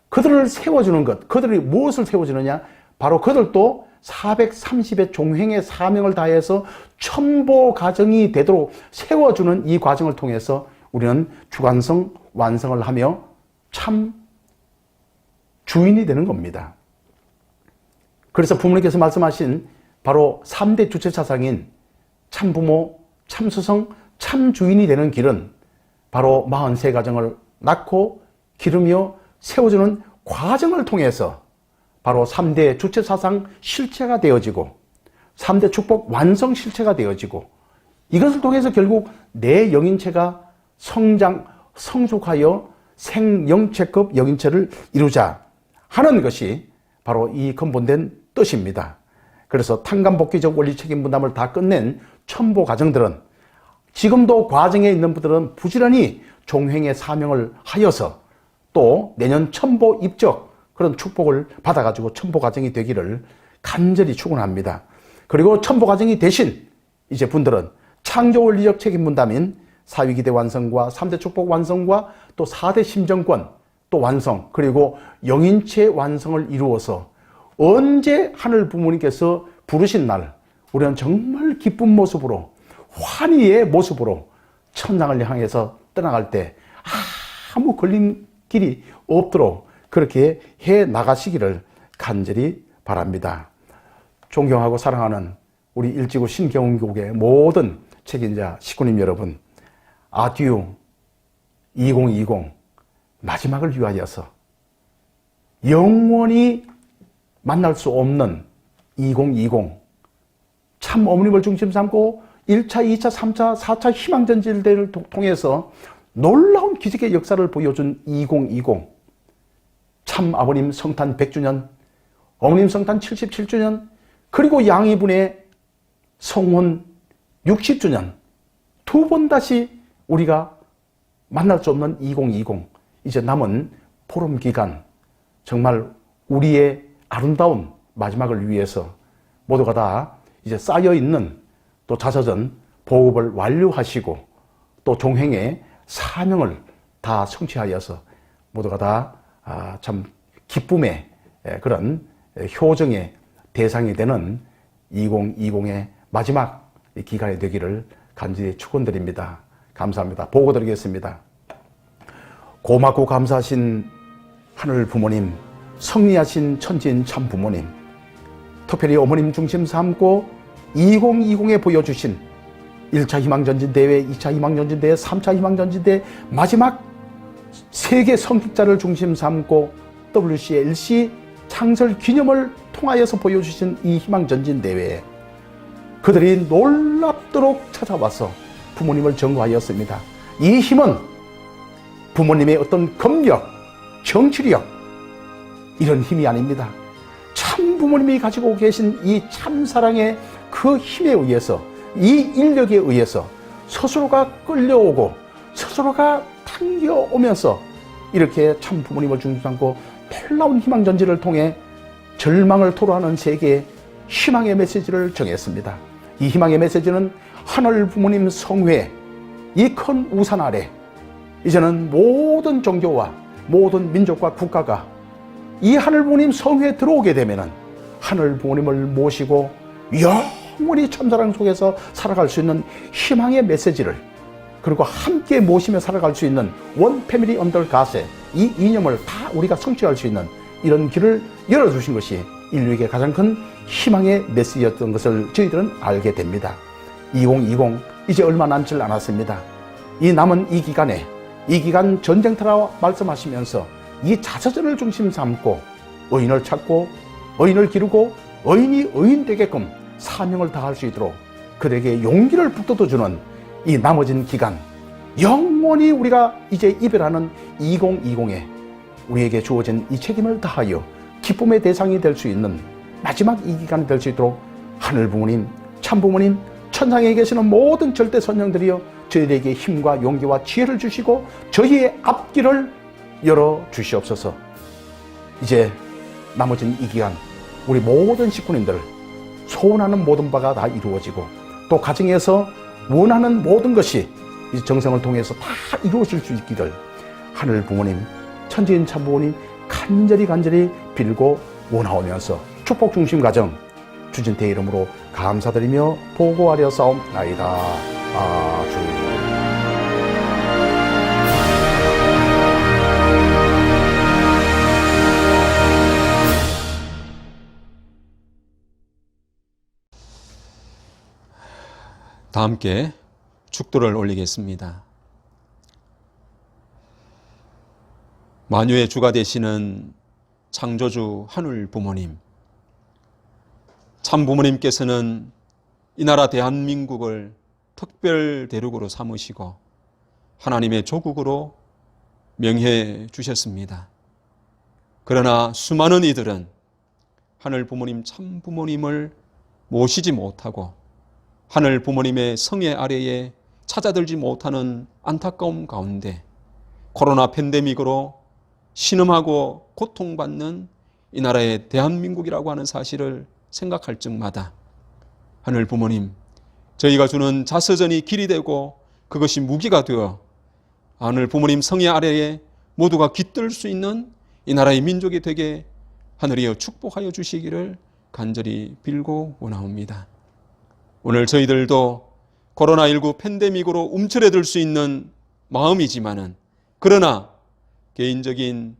그들을 세워주는 것, 그들이 무엇을 세워주느냐? 바로 그들도 430의 종횡의 사명을 다해서 천보가정이 되도록 세워주는 이 과정을 통해서 우리는 주관성 완성을 하며 참 주인이 되는 겁니다. 그래서 부모님께서 말씀하신 바로 3대 주체사상인 참부모, 참스승, 참주인이 되는 길은 바로 43가정을 낳고 기르며 세워주는 과정을 통해서 바로 3대 주체사상 실체가 되어지고 3대 축복 완성 실체가 되어지고 이것을 통해서 결국 내 영인체가 성숙하여 생영체급 영인체를 이루자 하는 것이 바로 이 근본된 뜻입니다. 그래서 탕감복귀적 원리 책임 분담을 다 끝낸 천보 가정들은 지금도 과정에 있는 분들은 부지런히 종횡의 사명을 하여서 또 내년 천보 입적 그런 축복을 받아가지고 천보 가정이 되기를 간절히 축원합니다. 그리고 천보 가정이 되신 이제 분들은 창조 원리적 책임 분담인 사위기대 완성과 3대 축복 완성과 또 4대 심정권 또 완성 그리고 영인체 완성을 이루어서 언제 하늘 부모님께서 부르신 날 우리는 정말 기쁜 모습으로 환희의 모습으로 천당을 향해서 떠나갈 때 아무 걸림길이 없도록 그렇게 해 나가시기를 간절히 바랍니다. 존경하고 사랑하는 우리 일지구 신경운교국의 모든 책임자 식구님 여러분, 아듀 2020 마지막을 위하여서 영원히 만날 수 없는 2020 참 어머님을 중심 삼고 1차, 2차, 3차, 4차 희망전지대를 통해서 놀라운 기적의 역사를 보여준 2020 참 아버님 성탄 100주년, 어머님 성탄 77주년, 그리고 양이분의 성혼 60주년 두 번 다시 우리가 만날 수 없는 2020 이제 남은 보름 기간 정말 우리의 아름다운 마지막을 위해서 모두가 다 이제 쌓여있는 또 자서전 보급을 완료하시고 또 종행의 사명을 다 성취하여서 모두가 다 참 기쁨의 그런 효정의 대상이 되는 2020의 마지막 기간이 되기를 간절히 축원드립니다. 감사합니다. 보고드리겠습니다. 고맙고 감사하신 하늘 부모님, 성리하신 천지인 참 부모님, 특별히 어머님 중심 삼고 2020에 보여주신 1차 희망전진대회, 2차 희망전진대회, 3차 희망전진대회 마지막 세계 성직자를 중심 삼고 WCLC 창설 기념을 통하여서 보여주신 이 희망전진대회에 그들이 놀랍도록 찾아와서 부모님을 전거하였습니다. 이 힘은 부모님의 어떤 검력, 정치력 이런 힘이 아닙니다. 참 부모님이 가지고 계신 이 참사랑의 그 힘에 의해서 이 인력에 의해서 스스로가 끌려오고 스스로가 당겨오면서 이렇게 참 부모님을 중심 삼고 놀라운 희망전지를 통해 절망을 토로하는 세계에 희망의 메시지를 정했습니다. 이 희망의 메시지는 하늘 부모님 성회, 이 큰 우산 아래 이제는 모든 종교와 모든 민족과 국가가 이 하늘 부모님 성회에 들어오게 되면은 하늘 부모님을 모시고 영원히 참사랑 속에서 살아갈 수 있는 희망의 메시지를, 그리고 함께 모시며 살아갈 수 있는 원 패밀리 언더 가세, 이 이념을 다 우리가 성취할 수 있는 이런 길을 열어주신 것이 인류에게 가장 큰 희망의 메시지였던 것을 저희들은 알게 됩니다. 2020 이제 얼마 남지 않았습니다. 이 남은 이 기간에, 이 기간 전쟁터라 말씀하시면서 이 자서전을 중심 삼고 의인을 찾고 의인을 기르고 의인이 의인 되게끔 사명을 다할 수 있도록 그들에게 용기를 북돋워주는 이 남아진 기간, 영원히 우리가 이제 이별하는 2020에 우리에게 주어진 이 책임을 다하여 기쁨의 대상이 될 수 있는 마지막 이 기간이 될 수 있도록 하늘 부모님, 참 부모님, 천상에 계시는 모든 절대 선령들이여 저희들에게 힘과 용기와 지혜를 주시고 저희의 앞길을 열어 주시옵소서. 이제 남아진 이 기간 우리 모든 식구님들 소원하는 모든 바가 다 이루어지고 또 가정에서 원하는 모든 것이 이 정성을 통해서 다 이루어질 수 있기를 하늘 부모님, 천지인 참 부모님 간절히 빌고 원하오면서 축복 중심 가정 주진태의 이름으로 감사드리며 보고하려 싸움나이다. 아주. 다 함께 축도를 올리겠습니다. 만유의 주가 되시는 창조주 하늘 부모님, 참 부모님께서는 이 나라 대한민국을 특별 대륙으로 삼으시고 하나님의 조국으로 명해 주셨습니다. 그러나 수많은 이들은 하늘 부모님, 참 부모님을 모시지 못하고 하늘 부모님의 성애 아래에 찾아들지 못하는 안타까움 가운데 코로나 팬데믹으로 신음하고 고통받는 이 나라의 대한민국이라고 하는 사실을 생각할 적마다 하늘 부모님, 저희가 주는 자서전이 길이 되고 그것이 무기가 되어 하늘 부모님 성의 아래에 모두가 깃들 수 있는 이 나라의 민족이 되게 하늘이여 축복하여 주시기를 간절히 빌고 원하옵니다. 오늘 저희들도 코로나19 팬데믹으로 움츠러들 수 있는 마음이지만은 그러나 개인적인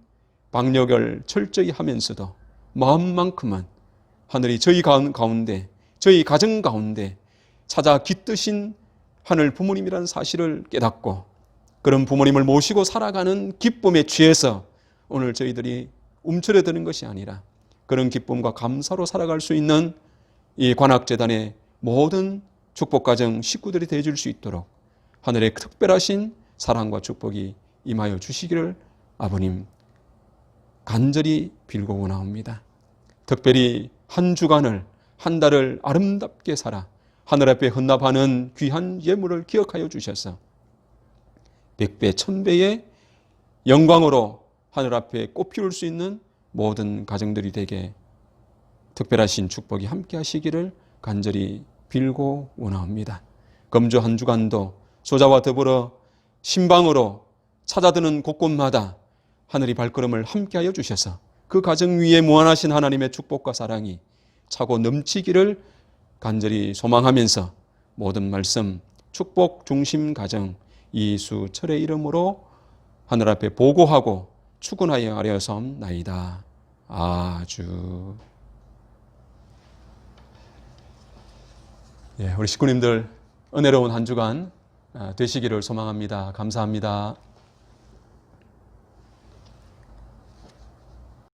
방역을 철저히 하면서도 마음만큼은 하늘이 저희 가운데, 저희 가정 가운데 찾아 깃드신 하늘 부모님이라는 사실을 깨닫고 그런 부모님을 모시고 살아가는 기쁨에 취해서 오늘 저희들이 움츠러드는 것이 아니라 그런 기쁨과 감사로 살아갈 수 있는 이 관악재단의 모든 축복가정 식구들이 되어줄 수 있도록 하늘의 특별하신 사랑과 축복이 임하여 주시기를 아버님 간절히 빌고 원하옵니다. 특별히 한 주간을, 한 달을 아름답게 살아 하늘 앞에 헌납하는 귀한 예물을 기억하여 주셔서 100배, 1000배의 영광으로 하늘 앞에 꽃피울 수 있는 모든 가정들이 되게 특별하신 축복이 함께 하시기를 간절히 빌고 원하옵니다. 금주 한 주간도 소자와 더불어 신방으로 찾아드는 곳곳마다 하늘이 발걸음을 함께하여 주셔서 그 가정 위에 무한하신 하나님의 축복과 사랑이 차고 넘치기를 간절히 소망하면서 모든 말씀 축복 중심 가정 이수철의 이름으로 하늘 앞에 보고하고 축원하여 아뢰었사옵나이다. 아주. 우리 식구님들 은혜로운 한 주간 되시기를 소망합니다. 감사합니다.